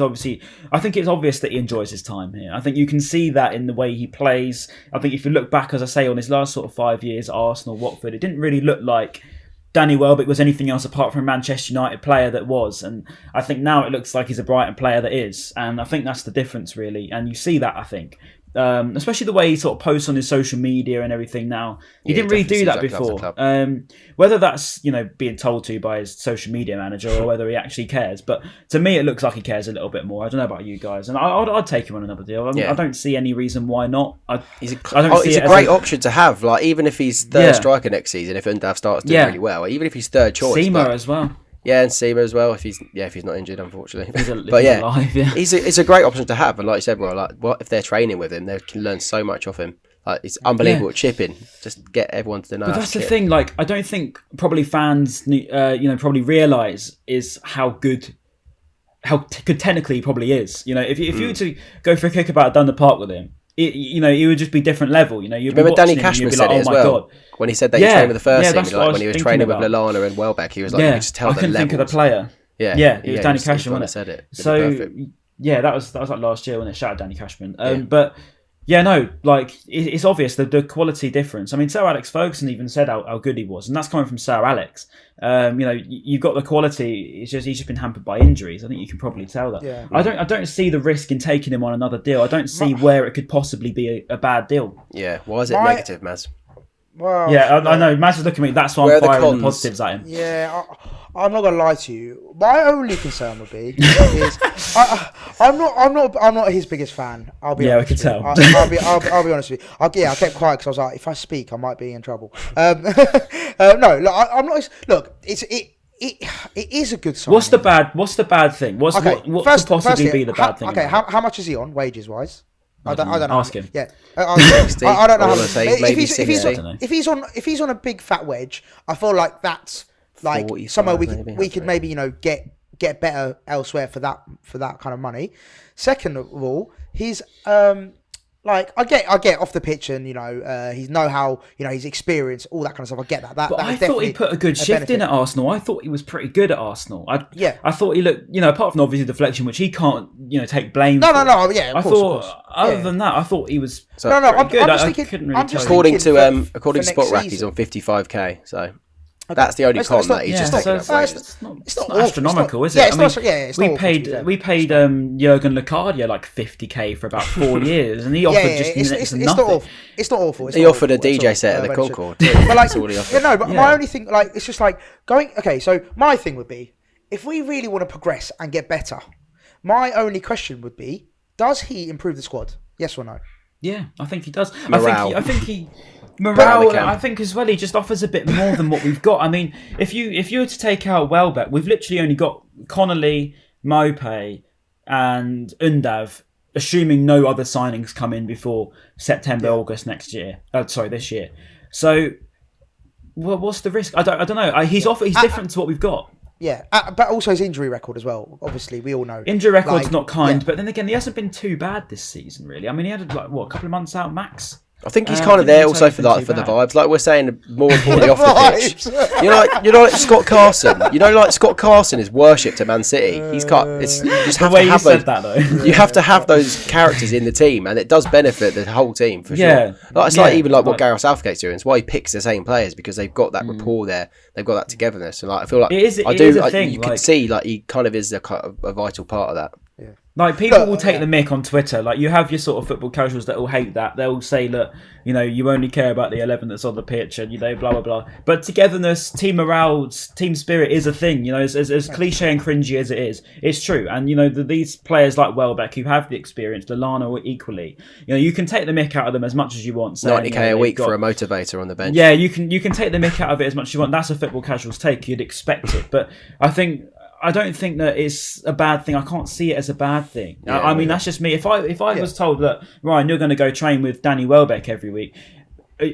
I think it's obvious that he enjoys his time here. I think you can see that in the way he plays. I think if you look back, as I say, on his last sort of 5 years, Arsenal, Watford, it didn't really look like Danny Welbeck was anything else apart from a Manchester United player that was. And I think now it looks like he's a Brighton player that is. And I think that's the difference, really. And you see that, I think. Especially the way he sort of posts on his social media and everything now. He didn't really do that before. Whether that's, being told to by his social media manager or whether he actually cares. But to me, it looks like he cares a little bit more. I don't know about you guys. And I'd take him on another deal. I don't see any reason why not. He's a great option to have. Like, even if he's third striker next season, if Undav starts doing really well, even if he's third choice. Seema as well. Yeah, and Seema as well, if he's not injured, unfortunately. Alive, yeah. It's a great option to have, and like you said, bro, if they're training with him, they can learn so much off him. Like, it's unbelievable chipping. Just get everyone to know. But that's the thing. Like, I don't think probably fans, probably realise is how good technically he probably is. If you were to go for a kickabout down the park with him, he would just be different level. Remember Danny Cashman said it as well. God. When he said that he trained with the first team, when he was training with Lallana and Welbeck, he was like, you could just tell the levels. I couldn't think of the player. It was Danny Cashman. He said it. So, that was like last year when they shouted Danny Cashman. But it's obvious the quality difference. I mean, Sir Alex Ferguson even said how good he was, and that's coming from Sir Alex. You've got the quality. He's just been hampered by injuries. I think you can probably tell that. Yeah. I don't see the risk in taking him on another deal. I don't see where it could possibly be a bad deal. Yeah, why is it negative, Maz? Well, I know. Maz is looking at me. That's why I'm firing the positives at him. Yeah, I'm not gonna lie to you. My only concern would be is I'm not his biggest fan. I'll be honest. We can tell. I'll be honest with you. I kept quiet because I was like, if I speak, I might be in trouble. No, look, I'm not. Look, it is a good sign. What's the bad thing? What could possibly be the bad thing? Okay, how much is he on wages wise? I don't know. Ask him. Yeah, I don't know. If he's on a big fat wedge, I feel like that's like somewhere we could maybe get better elsewhere for that kind of money. Second of all, he's I get off the pitch and he's know-how, he's experienced, all that kind of stuff. I get that. But I thought he put a good shift in at Arsenal. I thought he was pretty good at Arsenal. I thought he looked, apart from obviously deflection, which he can't, take blame. No. Yeah, of course. Other than that, I thought he was. I'm good. just thinking. Couldn't really according to Spot Rack, he's on 55k. So. Okay. That's the only con that he's just taking up wages. It's not astronomical, is it? We paid Jurgen Locadia like 50k for about 4 years, and he offered nothing. It's not awful. He offered a DJ set at the Concord. But my only thing, it's just like going. Okay, so my thing would be, if we really want to progress and get better, my only question would be, does he improve the squad? Yes or no? Yeah, I think he does. Morale. I think he. Morale, I think as well, he just offers a bit more than what we've got. I mean, if you were to take out Welbeck, we've literally only got Connolly, Mwepu, and Undav, assuming no other signings come in before September, August next year. This year. So, what's the risk? I don't know. He's different to what we've got. Yeah, but also his injury record as well. Obviously, we all know. Injury record's not kind, but then again, he hasn't been too bad this season, really. I mean, he had a couple of months out max. I think he's kind of there also for the vibes. Like we're saying, more importantly off the pitch. You know, like Scott Carson. Scott Carson is worshipped at Man City. You have to have those characters in the team, and it does benefit the whole team for sure. Like what Gareth Southgate's doing. It's why he picks the same players, because they've got that rapport there. They've got that togetherness, and I feel like you can see like he kind of is a vital part of that. Yeah. Like, people will take the mick on Twitter. Like, you have your sort of football casuals that will hate that. They'll say, look, you only care about the 11 that's on the pitch and, blah, blah, blah. But togetherness, team morale, team spirit is a thing, as cliche and cringy as it is. It's true. And, these players like Welbeck who have the experience, Lallana equally, you can take the mick out of them as much as you want. Saying, 90k a week for a motivator on the bench. Yeah, you can take the mick out of it as much as you want. That's a football casual's take. You'd expect it. But I don't think that it's a bad thing. I can't see it as a bad thing. Yeah, I mean, that's just me. If I was told that, Ryan, you're going to go train with Danny Welbeck every week,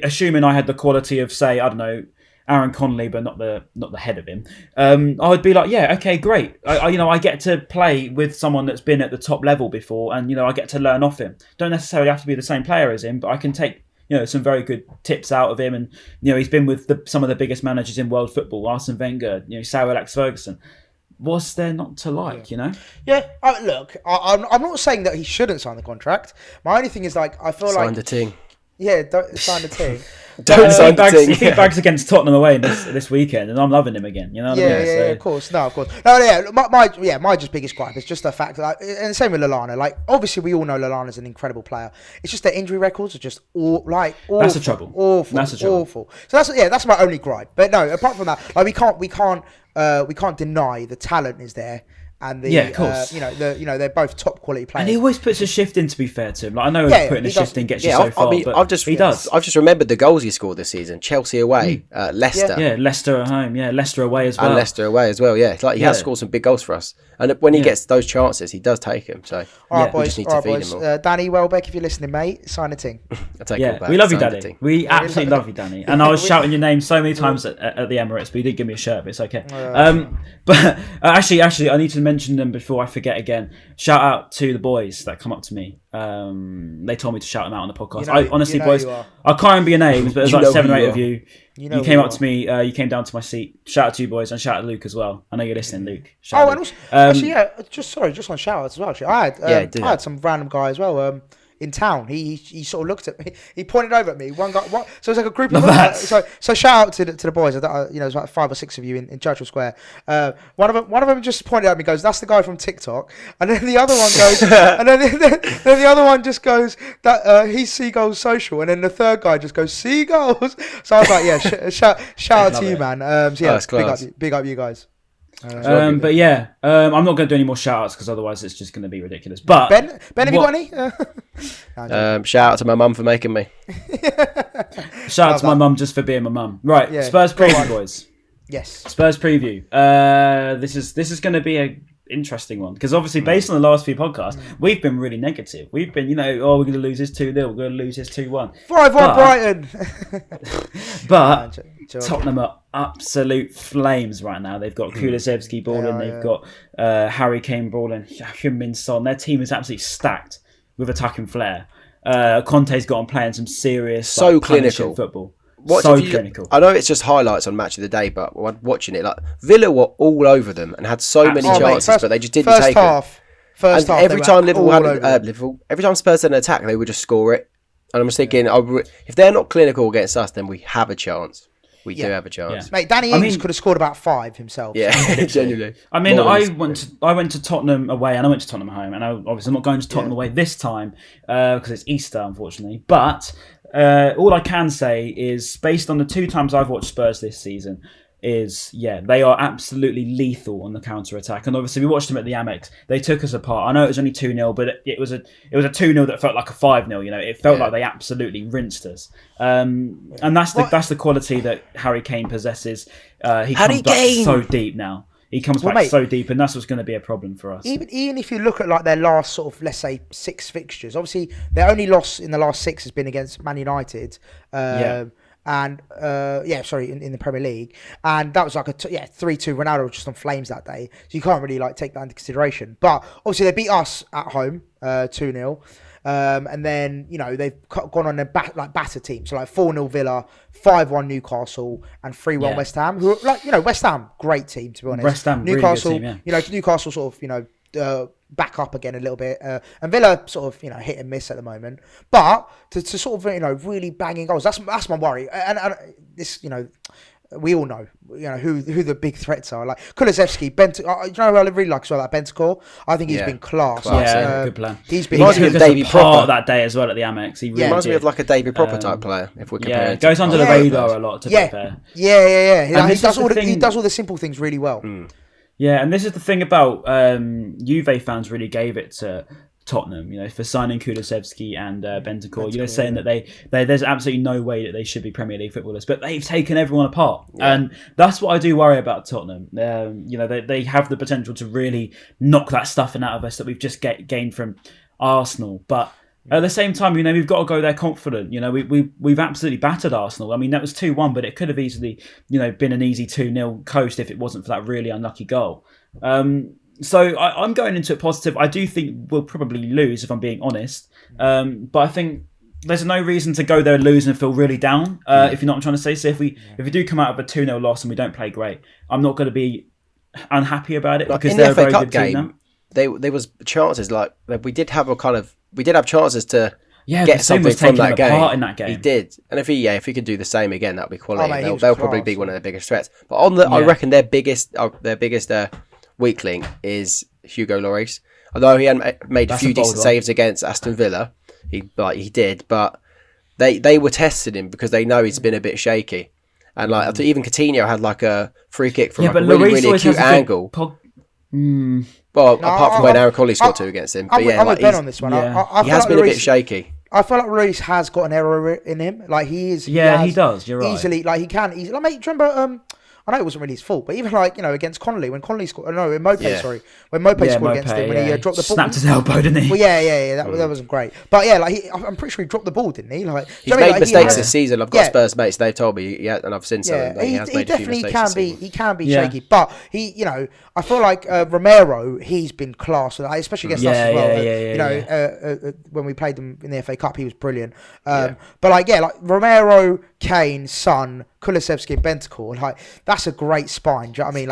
assuming I had the quality of, say, I don't know, Aaron Connolly, but not the head of him, I would be like, yeah, okay, great. I get to play with someone that's been at the top level before, and I get to learn off him. Don't necessarily have to be the same player as him, but I can take some very good tips out of him, and he's been with some of the biggest managers in world football, Arsene Wenger, Sir Alex Ferguson. What's there not to like, Yeah, look, I'm not saying that he shouldn't sign the contract. My only thing is, I feel Signed a ting. Yeah, don't sign the ting. Don't sign the ting. He bags against Tottenham away this weekend, and I'm loving him again. You know what I mean? Yeah, of course. No, of course. No, yeah. My just biggest gripe is just the fact that, and the same with Lallana. Obviously, we all know Lallana's an incredible player. It's just their injury records are just awful. That's the trouble. Awful. That's the trouble. Awful. So that's my only gripe. But no, apart from that, we can't deny the talent is there. And of course. They're both top quality players. And he always puts a shift in, to be fair to him. I know putting a shift in gets you so far, but he does. I've just remembered the goals he scored this season. Chelsea away, Leicester. Yeah, Leicester at home. Yeah, Leicester away as well. And Leicester away as well, yeah. He has scored some big goals for us. And when he gets those chances, he does take them. So we just need to feed him all. Danny Welbeck, if you're listening, mate, sign a ting. I take it back. We love you, Danny. We absolutely love you, Danny. And I was shouting your name so many times at the Emirates, but you didn't give me a shirt, but it's okay. But actually, I need to mention them before I forget again. Shout out to the boys that come up to me. They told me to shout them out on the podcast. Honestly, boys, I can't remember your names, but there's 7 or 8 of you. You came up to me. You came down to my seat. Shout out to you boys, and shout out to Luke as well. I know you're listening, Luke. And also, just on shout outs as well. Actually, I had some random guy as well. In town, he sort of looked at me. He pointed over at me. One guy. So it's like a group of so shout out to the boys. There's like 5 or 6 of you in Churchill Square. One of them just pointed at me. Goes, "That's the guy from TikTok." And then the other one goes, and then the other one just goes, "That he's Seagulls social." And then the third guy just goes, "Seagulls." So I was like, "Yeah, shout out to you, man." Big up you guys. But yeah, I'm not going to do any more shout outs because otherwise it's just going to be ridiculous. But Ben, have you got any? Shout out to my mum for making me. Shout out to my mum just for being my mum. Right, yeah. Spurs preview, boys. Yes. Spurs preview. This is going to be a interesting one because obviously based on the last few podcasts we've been really negative. We've been we're going to lose this 2-0, we're going to lose this 2-1, 5-1 Brighton. But Tottenham are absolute flames right now. They've got Kulusevski balling, they've got Harry Kane balling, Heung-min Son. Their team is absolutely stacked with attacking flair. Conte's got on playing some serious clinical football. Clinical. I know it's just highlights on Match of the Day, but watching it, Villa were all over them and had so many chances, but they just didn't take them. First half, every time every time Spurs had an attack, they would just score it. And I'm just thinking, if they're not clinical against us, then we have a chance. We do have a chance. Yeah. Mate, Danny Ings could have scored about 5 himself. Yeah, genuinely. I mean, I went to Tottenham away and I went to Tottenham home, and obviously I'm not going to Tottenham away this time because it's Easter, unfortunately. But all I can say is, based on the 2 times I've watched Spurs this season, they are absolutely lethal on the counter attack. And obviously we watched them at the Amex. They took us apart. I know it was only 2-0, but it was a 2-0 that felt like a 5-0. It felt like they absolutely rinsed us. And that's the quality that Harry Kane possesses. He comes back so deep now. He comes back so deep, and that's what's going to be a problem for us. Even if you look at their last sort of, let's say, 6 fixtures, obviously their only loss in the last 6 has been against Man United. And in the Premier League, and that was like a 3-2. Ronaldo was just on flames that day, so you can't really take that into consideration. But obviously they beat us at home 2-0, and then they've gone on a batter team, so 4-0 Villa, 5-1 Newcastle, and 3-1 West Ham. Who West Ham, great team to be honest. West Ham, Newcastle, really good team, Newcastle sort of back up again a little bit, and Villa sort of hit and miss at the moment, but to sort of really banging goals, that's my worry. And this we all know, who the big threats are. Like Kulusevski, Bentancur. You know who I really like as well, like Bentancur. I think he's been class. Good plan. He's been Davy Proper that day as well at the Amex. He really reminds me of like a Davy Proper type player. If we're comparing, goes under the radar a lot. To be fair, he does all the simple things really well. Yeah, and this is the thing about Juve fans really gave it to Tottenham, for signing Kulusevski and Bentancur, saying that there's absolutely no way that they should be Premier League footballers, but they've taken everyone apart, and that's what I do worry about Tottenham. They have the potential to really knock that stuffing out of us that we've just gained from Arsenal, but at the same time, we've got to go there confident. We've absolutely battered Arsenal. I mean, that was 2-1, but it could have easily, been an easy 2-0 coast if it wasn't for that really unlucky goal. So I'm going into it positive. I do think we'll probably lose, if I'm being honest. But I think there's no reason to go there and lose and feel really down, if you know what I'm trying to say. So if we do come out of a 2-0 loss and we don't play great, I'm not going to be unhappy about it, because they're a very good team now. There was chances, like we did have chances to get something from that game. Part in that game. He did, and if he could do the same again, that'd be quality. They'll probably be one of their biggest threats. But I reckon their biggest weak link is Hugo Lloris. Although he hadn't made a few decent saves against Aston Villa, he did, but they were testing him because they know he's been a bit shaky. And I think even Coutinho had like a free kick from a really acute angle. Apart from when Aaron Colley scored 2 against him. I'm with Ben on this one. He has been a bit shaky. I feel like Lloris has got an error in him. Like he is. Yeah, he does. You're right. Easily, like he can easily. Like, mate, do you remember? I know it wasn't really his fault, but even against Connolly, when Connolly scored, when Mwepu scored against him, when he dropped the ball, snapped his elbow, didn't he? Well, that wasn't great. But I'm pretty sure he dropped the ball, didn't he? Like he's made mistakes this season. I've got Spurs mates; they've told me, and I've seen some. He definitely can be shaky, but I feel like Romero, he's been class, especially against us as well. When we played them in the FA Cup, he was brilliant. But Romero, Kane, Son, Kulusevski and Bentancur, that's a great spine. Do you know what I mean?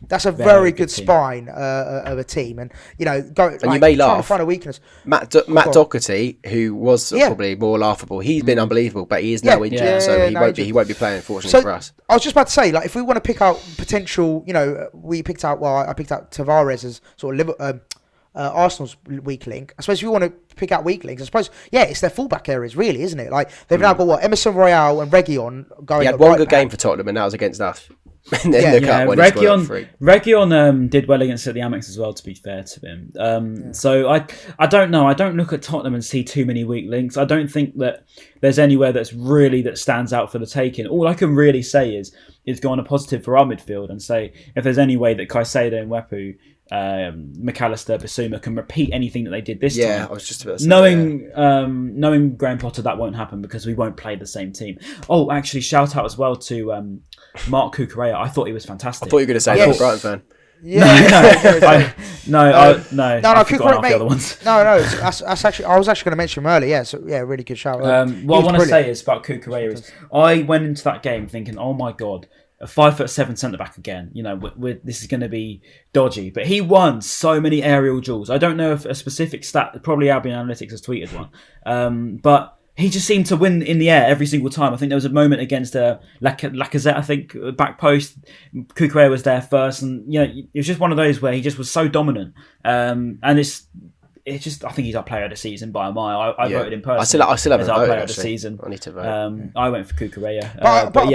That's a very good spine of a team, and you may laugh. Trying to find a weakness. Matt Doherty, who was probably more laughable, he's been unbelievable, but he is now injured, so he won't be playing, unfortunately, for us. I was just about to say, if we want to pick out potential, I picked out Tavares as sort of Arsenal's weak link. I suppose if you want to pick out weak links, I suppose it's their fullback areas, really, isn't it? Like they've now got Emerson Royale and Reguilon going. He had one good game for Tottenham, and that was against us. Reguilon did well against the Amex as well, to be fair to him. So I don't know. I don't look at Tottenham and see too many weak links. I don't think that there's anywhere that stands out for the taking. All I can really say is go on a positive for our midfield and say if there's any way that Caicedo and Mwepu, McAllister, Bissouma can repeat anything that they did this time. Yeah, I was just about to say knowing Graham Potter, that won't happen because we won't play the same team. Oh, actually, shout out as well to Mark Cucurella. I thought he was fantastic. I thought you were going to say that Brighton fan. Yeah, I forgot the other ones. That's actually I was actually going to mention him earlier. So really good shout. What I want to say is about Cucurella is I went into that game thinking, oh my god, a 5'7" centre back again. This is going to be dodgy. But he won so many aerial duels. I don't know if a specific stat, probably Albion Analytics has tweeted one, but he just seemed to win in the air every single time. I think there was a moment against Lacazette, I think, back post. Cucurella was there first, and it was just one of those where he just was so dominant. And it's just, I think he's our player of the season by a mile. I voted him personally. I still haven't as our voted, player of the season. I need to vote. I went for Cucurella. But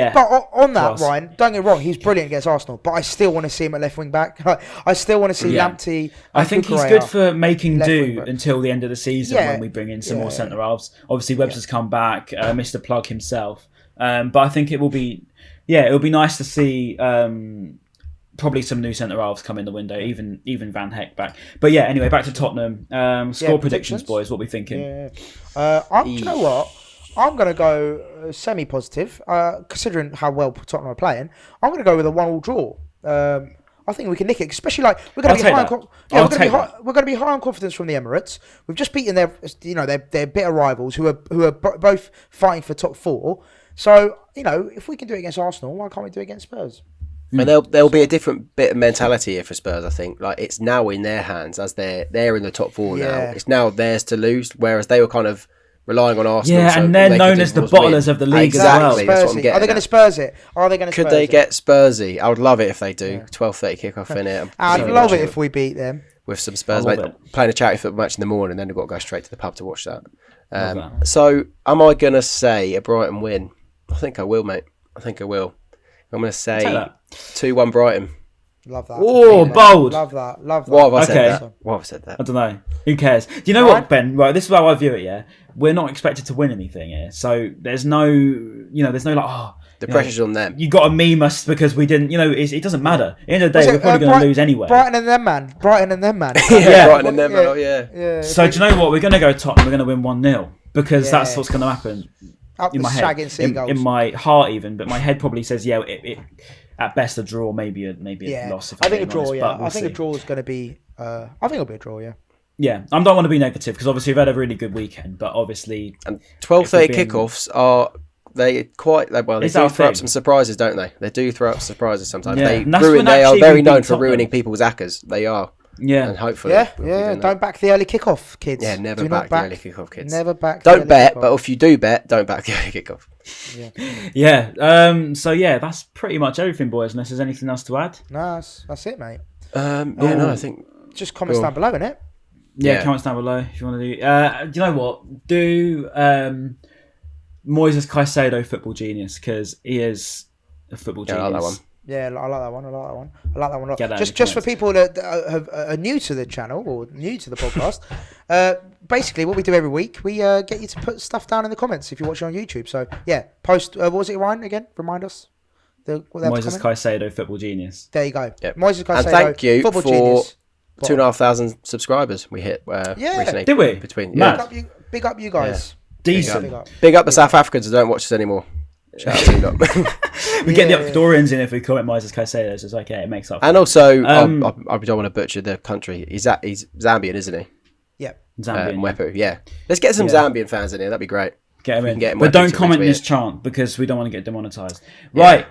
on that, Ryan, don't get me wrong, he's brilliant against Arsenal, but I still want to see him at left wing back. I still want to see Lamptey. I think he's good for making do until the end of the season when we bring in some more centre halves. Obviously, Webster's come back, Mr. Plug himself. But I think it will be nice to see. Probably some new centre halves come in the window, even Van Heck back. But anyway, back to Tottenham. Score predictions, boys. What are we thinking? Do you know what? I'm going to go semi-positive, considering how well Tottenham are playing. I'm going to go with a 1-1 draw. I think we can nick it, especially we're going to be high. We're going to be high on confidence from the Emirates. We've just beaten their bitter rivals who are both fighting for top 4. So if we can do it against Arsenal, why can't we do it against Spurs? And there'll be a different bit of mentality here for Spurs, I think. It's now in their hands as they're in the top 4 now. It's now theirs to lose, whereas they were kind of relying on Arsenal. Yeah, and they're known as the bottlers of the league as well. Exactly, that's what I'm getting Are they going to Spurs it? Could they get Spursy? I would love it if they do. 12:30 kickoff in it. I'd love it if we beat them. With some Spurs, playing a charity football match in the morning, then we've got to go straight to the pub to watch that. So, am I going to say a Brighton win? I think I will, mate. I think I will. I'm going to say 2-1 Brighton. Love that. Oh, bold. Love that. Why have I said that? Why have I said that? I don't know. Who cares? Do you know what, Ben? Right, this is how I view it, yeah? We're not expected to win anything here. So there's no, there's no like, the pressure's on them. You got to meme us because we didn't, it doesn't matter. At the end of the day, we're probably going to lose anyway. Brighton and them, man. Yeah, Brighton and them, yeah. So do you know what? We're going to go Tottenham. We're going to win 1-0 because that's what's going to happen. Up in my head, Seagulls. in my heart even, but my head probably says, it at best a draw, maybe a loss. If I think a draw, honest, yeah. I think a draw is going to be, I think it'll be a draw, yeah. Yeah, I don't want to be negative because obviously we've had a really good weekend, but obviously... And 12:30 kickoffs are... They do throw up some surprises, don't they? They do throw up surprises sometimes. Yeah. They are very known for ruining people's accas. They are. Yeah. And hopefully... Yeah. Don't back the early kickoff, kids. Yeah, never back the early kickoff, kids. Never back Don't bet, but if you do bet, don't back the early kickoff. Yeah. So, that's pretty much everything, boys, unless there's anything else to add. No, that's it, mate. I think... Just comments down below, innit? Yeah, comments down below if you want to do... do you know what? Do Moises Caicedo Football Genius, because he is a football genius. I like that one. Yeah, I like that one. I like that one a lot. Just for people that are new to the channel or new to the podcast, basically what we do every week, we get you to put stuff down in the comments if you're watching on YouTube. So yeah, post. What was it, Ryan? Again, remind us. Moises Caicedo Football Genius. There you go. Yep. Moises Caicedo. And thank you Football for Genius. 2,500 subscribers we hit recently. Did we? Big up you guys. Yeah. Decent. Big up the South Africans who don't watch us anymore. Shout out to you lot. We get the Ecuadorians in if we comment Moises Caicedo, so it's okay, it makes up for and also, I don't want to butcher the country. He's Zambian, isn't he? Yeah. Zambian. Mwepu, yeah. Let's get some Zambian fans in here, that'd be great. Get him in. But don't comment this chant because we don't want to get demonetised. Right.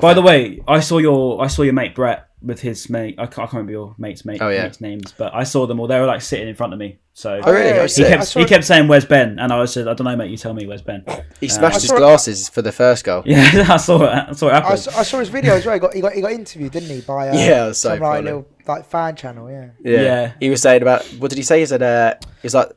By the way, I saw your mate Brett with his mate. I can't remember your mate's names, but I saw them all. They were like sitting in front of me. So he kept saying, "Where's Ben?" And I said, "I don't know, mate. You tell me, where's Ben?" He smashed his glasses for the first goal. Yeah, I saw it happen. I saw his video as well. He got interviewed, didn't he? By it was so some funny. little fan channel. Yeah. He was saying about what did he say? He said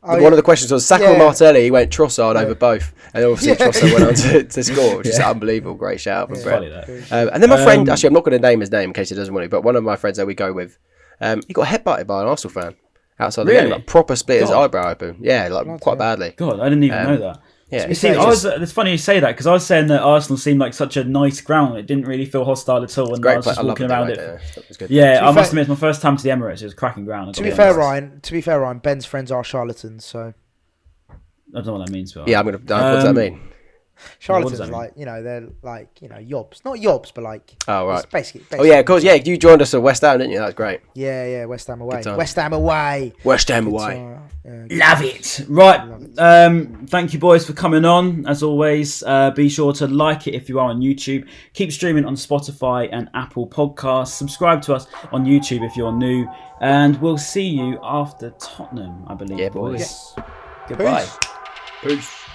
one of the questions was Saka or Martinelli. He went Trossard over both, and obviously Trossard went on to score, which is unbelievable. Great shout out from Brett. And then my friend, actually, I'm not going to name his name in case he doesn't want to, but one of my friends that we go with, he got headbutted by an Arsenal fan outside the game, like proper split his eyebrow open. Yeah, like quite badly. God, I didn't even know that. Yeah, you see, it's funny you say that because I was saying that Arsenal seemed like such a nice ground. It didn't really feel hostile at all. And I was just walking around it. It was good. Yeah, I must admit, it's my first time to the Emirates. It was cracking ground. To be fair, Ryan, Ben's friends are charlatans, so I don't know what that means. But yeah, what does that mean? Charlatans, they're like, yobs. Not yobs, but like... Oh, right. Basically, oh, yeah, of course. Yeah, you joined us at West Ham, didn't you? That was great. Yeah, West Ham away. West Ham away. Love it. Right. Thank you, boys, for coming on. As always, be sure to like it if you are on YouTube. Keep streaming on Spotify and Apple Podcasts. Subscribe to us on YouTube if you're new. And we'll see you after Tottenham, I believe, boys. Yes. Goodbye. Peace.